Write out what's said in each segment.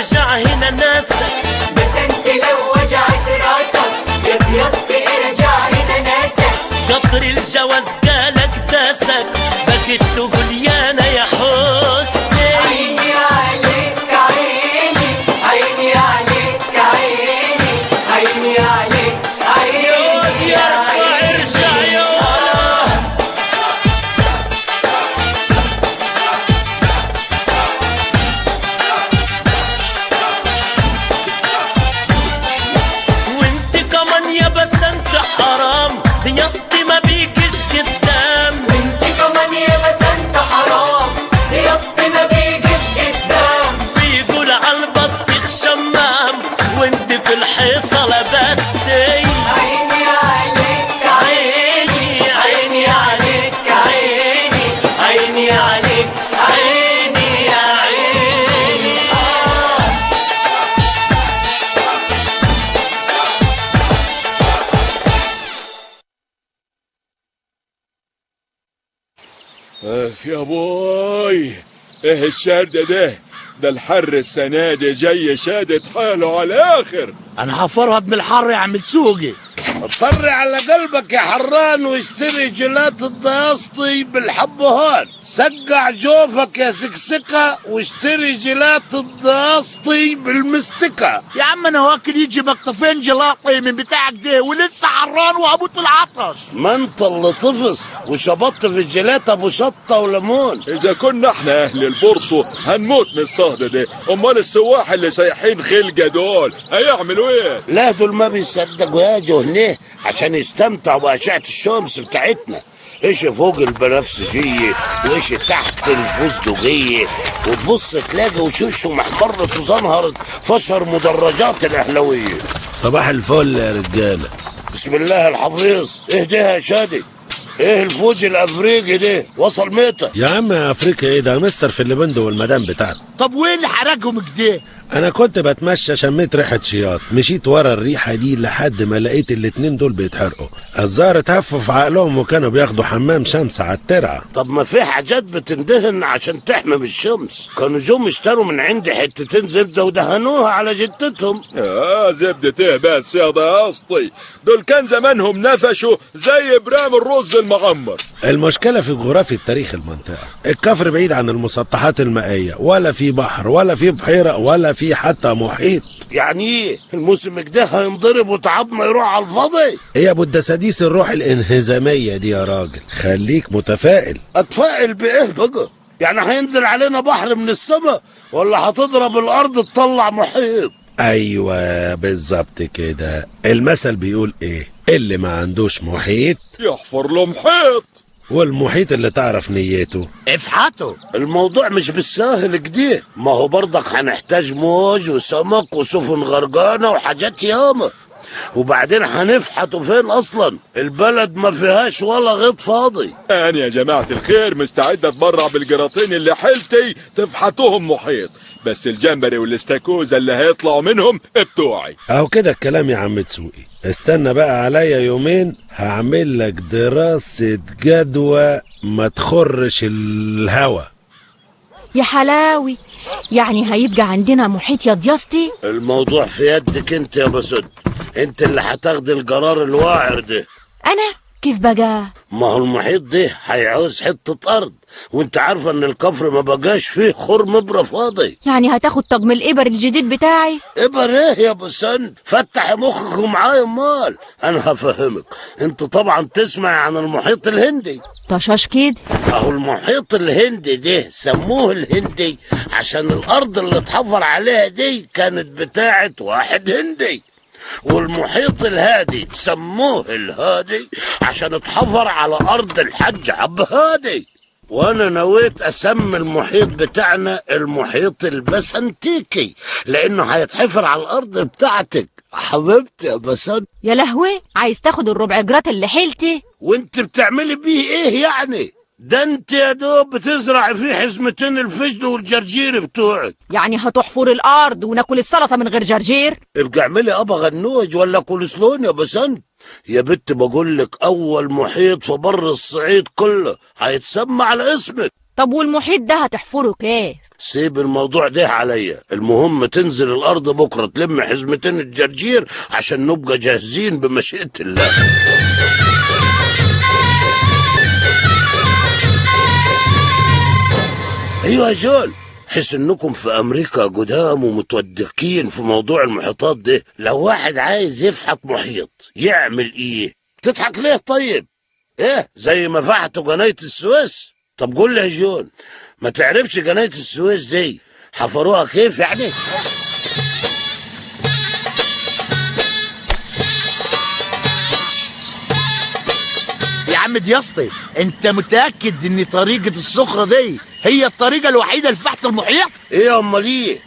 ارجع هنا ناسك. بس انت لو وجعت راسك يا دياسطي ارجع هنا ناسك. قطر الجواز جالك داسك، بكت تقول يانا يا حسني. عيني عليك عيني، عيني عليك عيني، عيني عليك عيني يا ارجع يا وانت كمان يا بس انت حرام، دياسطي ما بيجيش قدام. وانت كمان يا بس انت حرام، دياسطي ما بيجيش قدام. بيقول عالبطيخ شمام وانت في الحيطة لبستي. عيني عليك عيني، عيني عليك عيني، عيني عليك عيني يا عيني. يا بوي، ايه الشد ده الحر السنة دي جاي شادد حاله على الاخر. انا هفرهد من الحر يا عم تسوقي. اضطري على قلبك يا حران واشتري جيلات الدياسطي بالحبهان. سقع جوفك يا سكسكة واشتري جيلات الدياسطي بالمستكة. يا عم انا واكل يجي مقطفين جلاطي من بتاعك ده ولسه حران واموت العطش. ما انت اللي طفس وشبطت في الجيلات ابو شطة وليمون. اذا كنا احنا اهل البورتو هنموت من الصهد ده، امال السواح اللي سايحين خلقة دول هيعملوا ايه؟ لا دول ما بيصدقوا ياجوا هنا عشان يستمتعوا بأشعة الشمس بتاعتنا. ايش فوق البنفسجية وايش تحت الفستقية، وتبص تلاقي وشوشهم احمرت وزنهرت فشر مدرجات الاهلوية. صباح الفل يا رجالة. بسم الله الحفيظ. ايه ده يا شادي؟ ايه الفوج الافريقي ده وصل متى؟ يا عم افريقيا ايه ده؟ مستر فيليبندو والمدام بتاعته. طب وايه اللي حرقهم كده؟ انا كنت بتمشى شميت ريحة شياط، مشيت ورا الريحة دي لحد ما لقيت الاتنين دول بيتحرقوا. الظاهر اتهفوا في عقلهم وكانوا بياخدوا حمام شمس على الترعة. طب ما في حاجات بتندهن عشان تحمي من الشمس. كانوا جم اشتروا من عندي حتتين زبدة ودهنوها على جتتهم. زبدة ايه بس يا دياسطي؟ دول كان زمانهم نفشوا زي برام الرز المعمر. المشكلة في جغرافيا تاريخ المنطقة. الكفر بعيد عن المسطحات المائية، ولا في بحر ولا في بحيرة ولا في حتى محيط. يعني ايه الموسم كده هينضرب وتعبنا يروح على الفاضي؟ ايه يا ابو الدساديس الروح الانهزامية دي يا راجل؟ خليك متفائل. اتفائل بايه بقى؟ يعني هينزل علينا بحر من السماء ولا هتضرب الارض تطلع محيط؟ ايوه بالظبط كده. المثل بيقول ايه؟ اللي ما عندوش محيط يحفر له محيط، والمحيط اللي تعرف نيته افحته. الموضوع مش بالساهل كده، ما هو برضك هنحتاج موج وسمك وسفن غرقانة وحاجات ياما. وبعدين هنفحته فين اصلا؟ البلد ما فيهاش ولا غيط فاضي. انا يا جماعة الخير مستعد اتبرع بالجراطين اللي حيلتي تفحتوهم محيط، بس الجمبري والاستاكوزا اللي هيطلعوا منهم بتوعي. اهو كده الكلام يا عم تسوقي. استنى بقى عليا يومين هعمل لك دراسة جدوى ما تخرش الهوا. يا حلاوي، يعني هيبقى عندنا محيط يا دياسطي؟ الموضوع في يدك انت يا بسد، انت اللي هتاخدي القرار الواعر ده. انا كيف بقى؟ ما هو المحيط ده هيعوز حتة ارض، وانت عارفة ان الكفر ما بقاش فيه خرم ابرة فاضي. يعني هتاخد طقم الابر الجديد بتاعي؟ ابر ايه يا بسن؟ فتح مخك ومعايا مال انا هفهمك. انت طبعا تسمع عن المحيط الهندي. طشاش كده. اهو المحيط الهندي ده سموه الهندي عشان الارض اللي اتحفر عليها دي كانت بتاعت واحد هندي. والمحيط الهادي سموه الهادي عشان اتحفر على ارض الحج عبد هادي. وانا نويت اسمي المحيط بتاعنا المحيط البسنتيكي لانه هيتحفر على الارض بتاعتك حبيبتي يا بسنت. يا لهوي، عايز تاخد الربع جرات اللي حيلتي؟ وانت بتعملي بيه ايه يعني؟ ده انت يا دوب بتزرع فيه حزمتين الفجل والجرجير بتوعك. يعني هتحفر الارض وناكل السلطه من غير جرجير؟ ابقى اعملي ابا غنوج ولا كولسلون يا بسنت. يا بنت بقول لك اول محيط في بر الصعيد كله هيتسمى على اسمك. طب والمحيط ده هتحفره كيف؟ سيب الموضوع ده عليا، المهم تنزل الارض بكره تلم حزمتين الجرجير عشان نبقى جاهزين بمشيئة الله. ايوه يا جول، حس انكم في امريكا قدام ومتودكين في موضوع المحيطات ده. لو واحد عايز يفحط محيط يعمل ايه؟ تضحك ليه طيب؟ ايه زي ما فحطوا قناة السويس؟ طب قول لي يا جون، ما تعرفش قناة السويس دي حفروها كيف يعني؟ يا عم دياسطي، انت متأكد ان طريقة الصخرة دي هي الطريقة الوحيدة لفحط المحيط؟ ايه امال ايه؟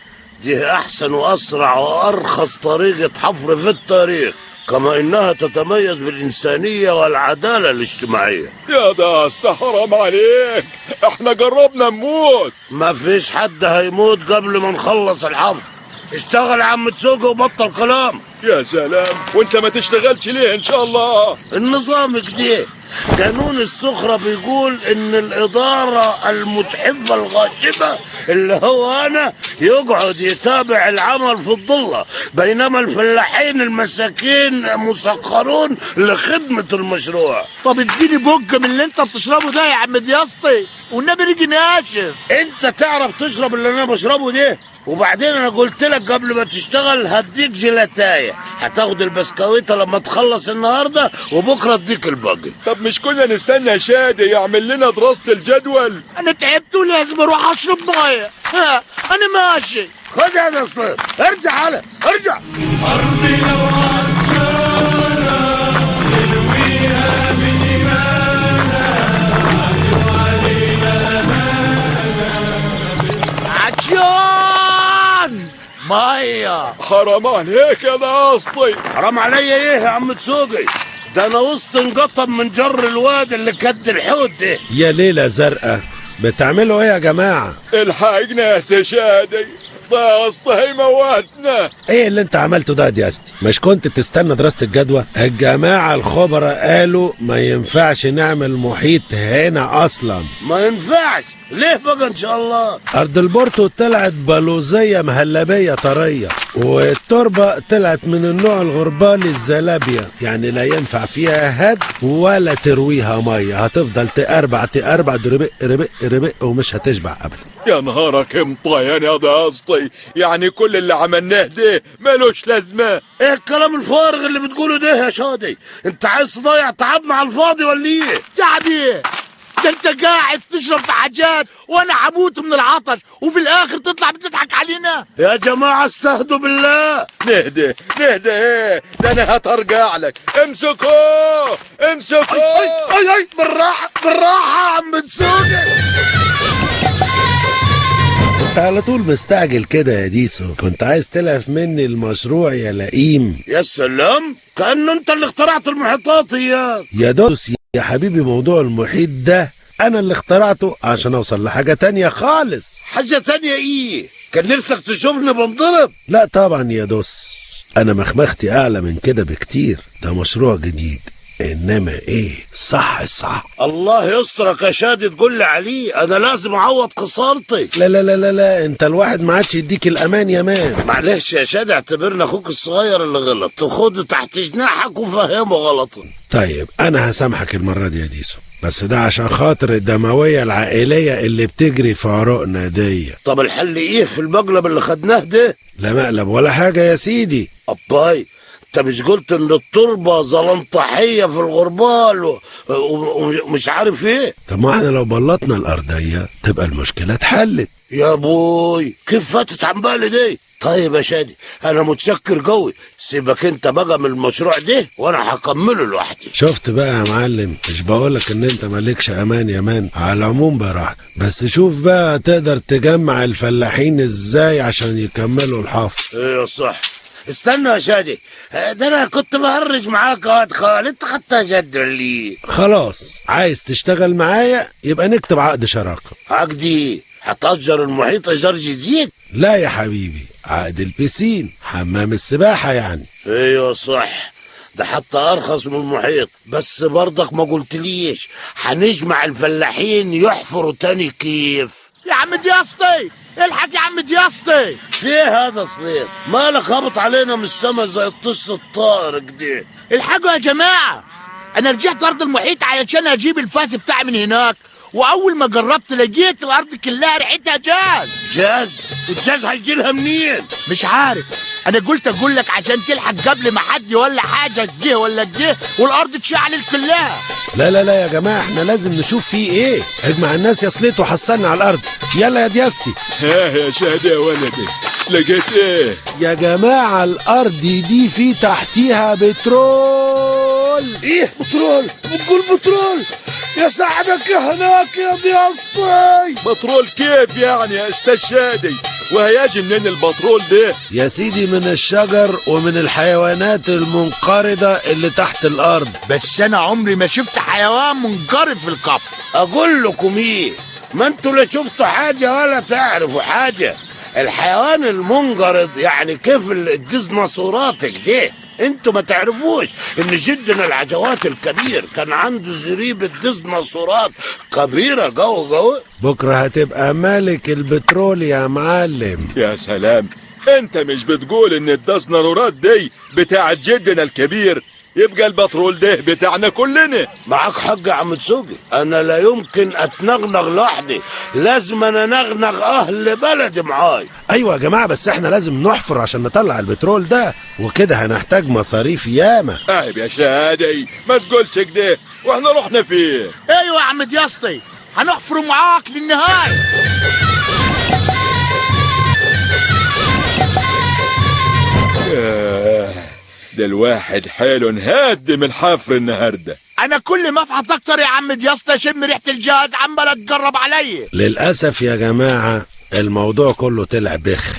دي احسن واسرع وارخص طريقة حفر في التاريخ، كما انها تتميز بالانسانية والعدالة الاجتماعية. يا داست حرام عليك، احنا جربنا نموت. ما فيش حد هيموت قبل ما نخلص الحفر. اشتغل يا عم تسوقي وبطل كلام. يا سلام، وانت ما تشتغلش ليه ان شاء الله؟ النظام كده، قانون الصخرة بيقول ان الادارة المتحفة الغاشمة اللي هو انا يقعد يتابع العمل في الضلة، بينما الفلاحين المساكين مسخرون لخدمة المشروع. طب اديني بوج من اللي انت بتشربه ده يا عم دياسطي، والنبي ريجي ناشف. انت تعرف تشرب اللي انا بشربه ده؟ وبعدين انا قلت لك قبل ما تشتغل هديك جيلاتاية، هتاخد البسكويتة لما تخلص النهاردة وبكرة اديك الباقي. طب مش كنا نستنى شادي يعمل لنا دراسة الجدول؟ انا تعبت ولازم اروح اشرب ميه. ها انا ماشي. خد يا نصر، ارجع على ارجع. عطشان ميه. حرام عليك يا داسطي. حرام عليا ايه يا عم تسوقي؟ ده انا وسط انقطم من جر الواد اللي كد الحوت ده. يا ليلة زرقاء، بتعملوا ايه يا جماعة؟ الحقنا يا سي شادي، داسطي هيموتنا. ايه اللي انت عملته ده يا دياستي؟ مش كنت تستنى دراسة الجدوى؟ الجماعة الخبراء قالوا ما ينفعش نعمل محيط هنا اصلا. ما ينفعش ليه بقى ان شاء الله؟ ارض البورتو طلعت بلوزية مهلبية طرية، والتربة طلعت من النوع الغربالي الزلابية، يعني لا ينفع فيها هد ولا ترويها مية، هتفضل تقربع ربق ربق ربق ومش هتشبع ابدا. يا نهارك مطيان يا داسطي، يعني كل اللي عملناه ده ملوش لازمة. ايه الكلام الفارغ اللي بتقوله ده يا شادي؟ انت عايز تضيع تعبنا على الفاضي ولا ايه؟ تعبي ده انت قاعد تشرب في حاجات وانا هموت من العطش، وفي الاخر تطلع بتضحك علينا. يا جماعة استهدوا بالله. نهدى ايه، ده انا هترجع لك. امسكوه اي بالراحة بالراحة يا عم تسوقي. انت على طول مستعجل كده يا ديسو، كنت عايز تلف مني المشروع يا لئيم. يا سلام، كأنه انت اللي اخترعت المحيطات يا دوس يا حبيبي، موضوع المحيط ده انا اللي اخترعته عشان اوصل لحاجة تانية خالص. حاجة تانية ايه؟ كان نفسك تشوفني بنضرب؟ لا طبعا يا دوس، انا مخمختي اعلى من كده بكتير، ده مشروع جديد، انما ايه صح. الله يسترك يا شادي تقول لي عليه، انا لازم اعوض خسارتي. لا انت الواحد ما عادش يديك الامان يا مان. معلش يا شادي، اعتبرنا اخوك الصغير اللي غلط، خده تحت جناحك وفهمه غلطه. طيب انا هسامحك المرة دي يا ديسو، بس ده عشان خاطر الدموية العائلية اللي بتجري في عروقنا دي. طب الحل ايه في المقلب اللي خدناه ده؟ لا مقلب ولا حاجة يا سيدي. أباي، انت مش قلت ان التربة زلنطحية في الغربال ومش عارف ايه؟ طب ما احنا لو بلطنا الارضية تبقى المشكلة اتحلت. يا بوي كيف فاتت عن بالي دي؟ طيب يا شادي انا متشكر قوي، سيبك انت بقى من المشروع ده وانا هكمله لوحدي. شفت بقى يا معلم، مش بقولك ان انت مالكش امان يا مان، على العموم براحتك، بس شوف بقى تقدر تجمع الفلاحين ازاي عشان يكملوا الحفر. ايه صح. استنى يا شادي، ده انا كنت بهرج معاك يا خالد، انت خدتها جد ولا؟ خلاص عايز تشتغل معايا يبقى نكتب عقد شراكة. عقدي هتأجر المحيط ايجار جديد؟ لا يا حبيبي، عقد البسين، حمام السباحة يعني. ايوه صح. ده حتى ارخص من المحيط. بس برضك ما قلتليش هنجمع الفلاحين يحفروا تاني كيف؟ يا عم دياسطي الحق يا عم دياسطي. فيه هذا صليط مالك هبط علينا من السما زي الطش الطائر كده؟ الحقوا يا جماعة، أنا رجعت أرض المحيط علشان أجيب الفاس بتاعي من هناك، وأول ما جربت لقيت الأرض كلها ريحتها جاز. جاز؟ والجاز هيجيلها منين؟ مش عارف، أنا قلت أقول لك عشان تلحق قبل ما حد ولا حاجة تجيه ولا تجيه والأرض تشعل كلها. لا لا لا يا جماعة، احنا لازم نشوف فيه ايه. اجمع الناس يا سليت وحصلنا على الارض. يلا يا دياستي. ها يا شهد يا ولدي، لقيت ايه؟ يا جماعة الارض دي في تحتيها بترول. ايه بترول؟ بتقول بترول؟ يا ساعدك هناك يا دياسطي. بترول كيف يعني يا استاذ شادي؟ وهيجي منين البترول ده؟ يا سيدي من الشجر ومن الحيوانات المنقرضة اللي تحت الارض. بس أنا عمري ما شفت حيوان منقرض في الكفر. اقول لكم ايه، ما انتوا لا شفتوا حاجة ولا تعرفوا حاجة. الحيوان المنقرض يعني كيف الديناصورات كده. انتوا ما تعرفوش ان جدنا العجوات الكبير كان عنده زريبة ديناصورات كبيرة قوي. بكرة هتبقى ملك البترول يا معلم. يا سلام، انت مش بتقول ان الديناصورات دي بتاعت جدنا الكبير؟ يبقى البترول ده بتاعنا كلنا. معاك حق يا عم تسوقي، انا لا يمكن اتنغنغ لوحدي، لازم انا نغنغ اهل بلدي معاي. ايوه يا جماعة، بس احنا لازم نحفر عشان نطلع البترول ده، وكده هنحتاج مصاريف ياما. عيب يا شادي، ما تقولش كده، واحنا رحنا فيه. أيوة يا عم دياسطي، هنحفر معاك للنهاية. ده الواحد حاله نهدم الحفر النهارده. أنا كل ما أفحط أكتر يا عم دياسطي أشم ريحة الجاز عمالة تقرب عليا. للأسف يا جماعة الموضوع كله طلع بخ.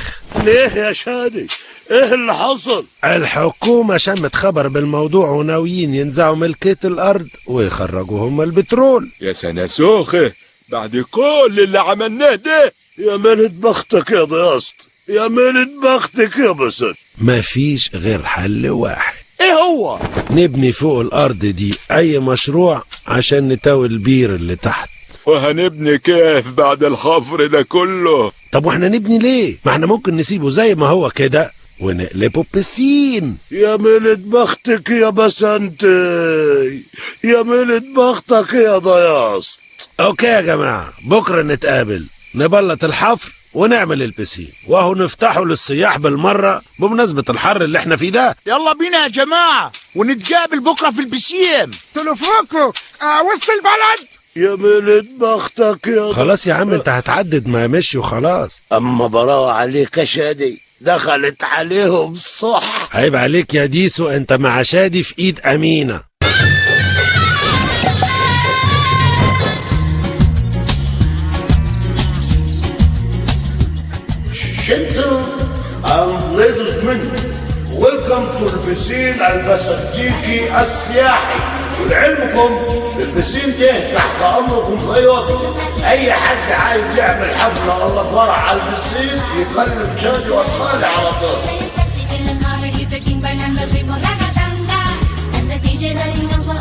ليه يا شادي؟ ايه اللي حصل؟ الحكومة شمت خبر بالموضوع وناويين ينزعوا ملكية الأرض ويخرجوا هم البترول. يا سنة سوخة، بعد كل اللي عملناه ده. يا ملت بختك يا ضياست، يا ملت بختك يا بسد. مفيش غير حل واحد. إيه هو؟ نبني فوق الأرض دي أي مشروع عشان نتاوي البير اللي تحت. وهنبني كيف بعد الحفر ده كله؟ طب واحنا نبني ليه؟ ما احنا ممكن نسيبه زي ما هو كده ونقلبه بسين. يا ملت بختك يا بسنتي، يا ملت بختك يا ضياست. اوكي يا جماعة، بكرة نتقابل نبلط الحفر ونعمل البسين، وهو نفتحه للسياح بالمرة بمناسبة الحر اللي احنا فيه ده. يلا بينا يا جماعة ونتقابل بكرة في البسيم. تلفوكو وسط البلد. يا ملت بختك يا خلاص يا عم انت هتعدد ما مشي وخلاص. اما براوة عليك يا شادي، دخلت عليهم صح. عيب عليك يا ديسو، انت مع شادي في ايد امينة. Gentlemen and ladies and men, welcome to البسين البسنتيكي السياحي. ولعلمكم البسين ده تحت امركم في اي وقت. اي حد عايز يعمل حفله ولا فرح على البسين يكلم شادي واتخالي على طول.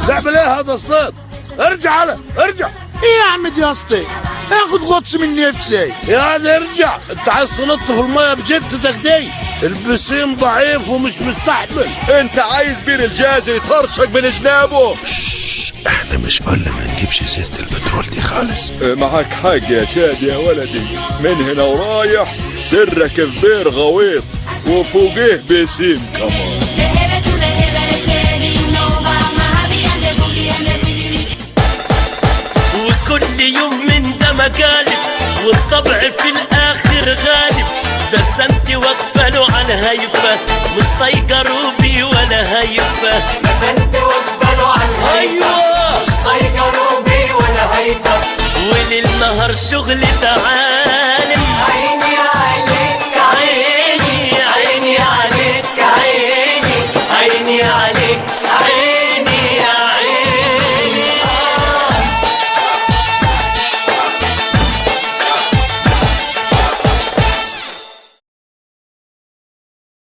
تعمل ايه هذا صليط؟ ارجع على ارجع. ايه يا عم دياسطي؟ اخد غطس من نفسي. يا دي ارجع، انت عايز تنط في الميه بجدتك دي؟ البسين ضعيف ومش مستحمل. انت عايز بير الجاز يطرشك من جنابه. احنا مش قلنا ما نجيبش سيرة البترول دي خالص. معاك حق يا شادي يا ولدي، من هنا ورايح سرك في بير غويط وفوقيه بسين كمان. وكل يوم من ده مقالب والطبع في الاخر غالب. بس انت واقفه له على هيفه، مش طايقه روبي ولا هيفه. بس انت واقفه له على الهيفه، مش طايقه روبي ولا هيفه. وليل نهار شغل تعال